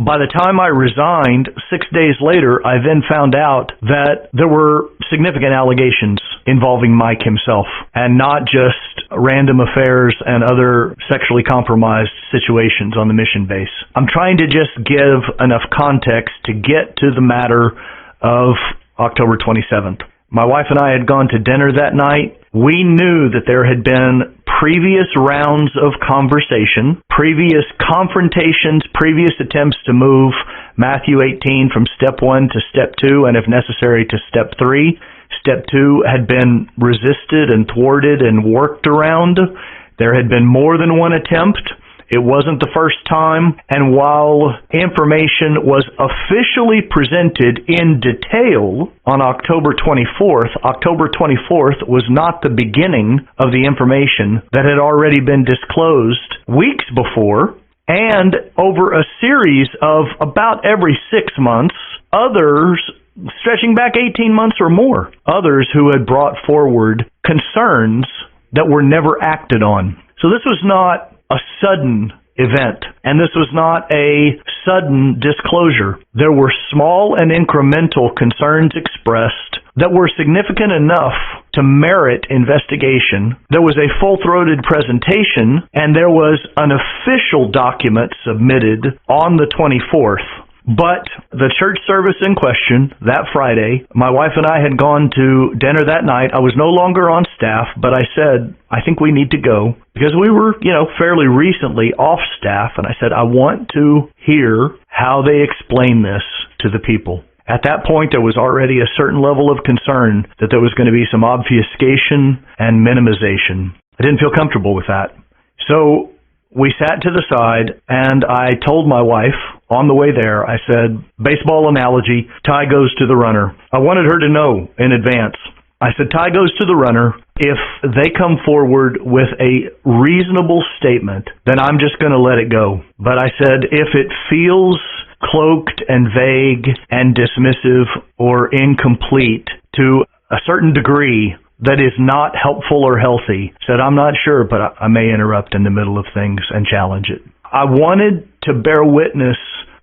By the time I resigned, 6 days later, I then found out that there were significant allegations involving Mike himself, and not just random affairs and other sexually compromised situations on the mission base. I'm trying to just give enough context to get to the matter of October 27th. My wife and I had gone to dinner that night. We knew that there had been previous rounds of conversation, previous confrontations, previous attempts to move Matthew 18 from step 1 to step 2, and if necessary to step 3. Step 2 had been resisted and thwarted and worked around. There had been more than one attempt. It wasn't the first time, and while information was officially presented in detail on October 24th was not the beginning of the information that had already been disclosed weeks before, and over a series of about every 6 months, others stretching back 18 months or more, others who had brought forward concerns that were never acted on. So this was not a sudden event, and this was not a sudden disclosure. There were small and incremental concerns expressed that were significant enough to merit investigation. There was a full-throated presentation, and there was an official document submitted on the 24th. But the church service in question, that Friday, my wife and I had gone to dinner that night. I was no longer on staff, but I said, I think we need to go, because we were, fairly recently off staff, and I said, I want to hear how they explain this to the people. At that point, there was already a certain level of concern that there was going to be some obfuscation and minimization. I didn't feel comfortable with that. So we sat to the side, and I told my wife on the way there, I said, baseball analogy, tie goes to the runner. I wanted her to know in advance. I said, tie goes to the runner. If they come forward with a reasonable statement, then I'm just going to let it go. But I said, if it feels cloaked and vague and dismissive or incomplete to a certain degree that is not helpful or healthy, said, I'm not sure, but I may interrupt in the middle of things and challenge it. I wanted to bear witness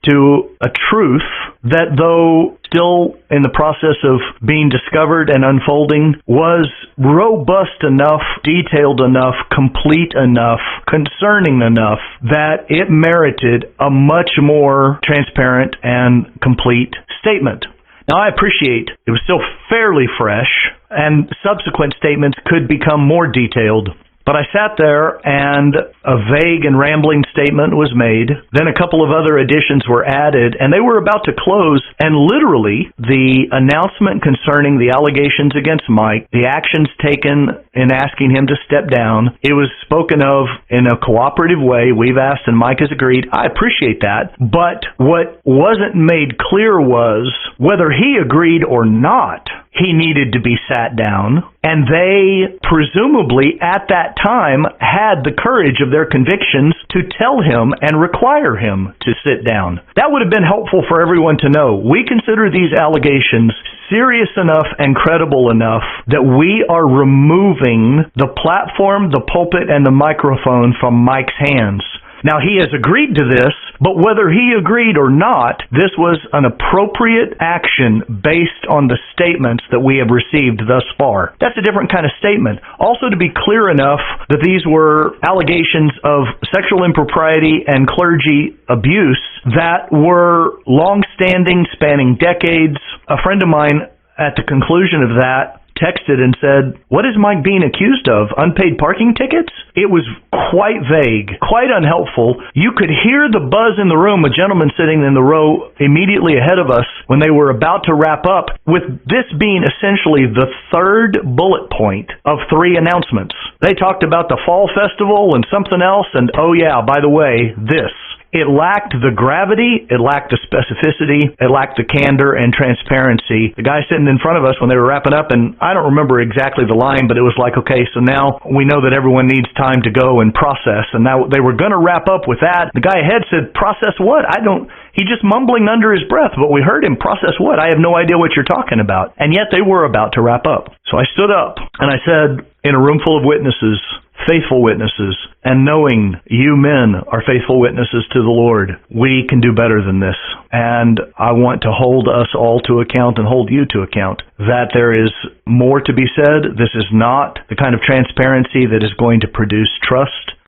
to a truth that, though still in the process of being discovered and unfolding, was robust enough, detailed enough, complete enough, concerning enough that it merited a much more transparent and complete statement. Now, I appreciate it was still fairly fresh, and subsequent statements could become more detailed. But I sat there, and a vague and rambling statement was made. Then a couple of other additions were added, and they were about to close. And literally, the announcement concerning the allegations against Mike, the actions taken in asking him to step down, it was spoken of in a cooperative way. We've asked, and Mike has agreed. I appreciate that. But what wasn't made clear was whether he agreed or not, he needed to be sat down, and they presumably at that time had the courage of their convictions to tell him and require him to sit down. That would have been helpful for everyone to know. We consider these allegations serious enough and credible enough that we are removing the platform, the pulpit, and the microphone from Mike's hands. Now, he has agreed to this, but whether he agreed or not, this was an appropriate action based on the statements that we have received thus far. That's a different kind of statement. Also, to be clear enough that these were allegations of sexual impropriety and clergy abuse that were long-standing, spanning decades. A friend of mine, at the conclusion of that, texted and said, what is Mike being accused of? Unpaid parking tickets? It was quite vague, quite unhelpful. You could hear the buzz in the room, a gentleman sitting in the row immediately ahead of us when they were about to wrap up, with this being essentially the third bullet point of 3 announcements. They talked about the fall festival and something else, and oh yeah, by the way, this. It lacked the gravity, it lacked the specificity, it lacked the candor and transparency. The guy sitting in front of us when they were wrapping up, and I don't remember exactly the line, but it was like, okay, so now we know that everyone needs time to go and process, and now they were going to wrap up with that. The guy ahead said, process what? He just mumbling under his breath, but we heard him, process what? I have no idea what you're talking about. And yet they were about to wrap up. So I stood up and I said, in a room full of witnesses, faithful witnesses, and knowing you men are faithful witnesses to the Lord, we can do better than this. And I want to hold us all to account and hold you to account that there is more to be said. This is not the kind of transparency that is going to produce trust.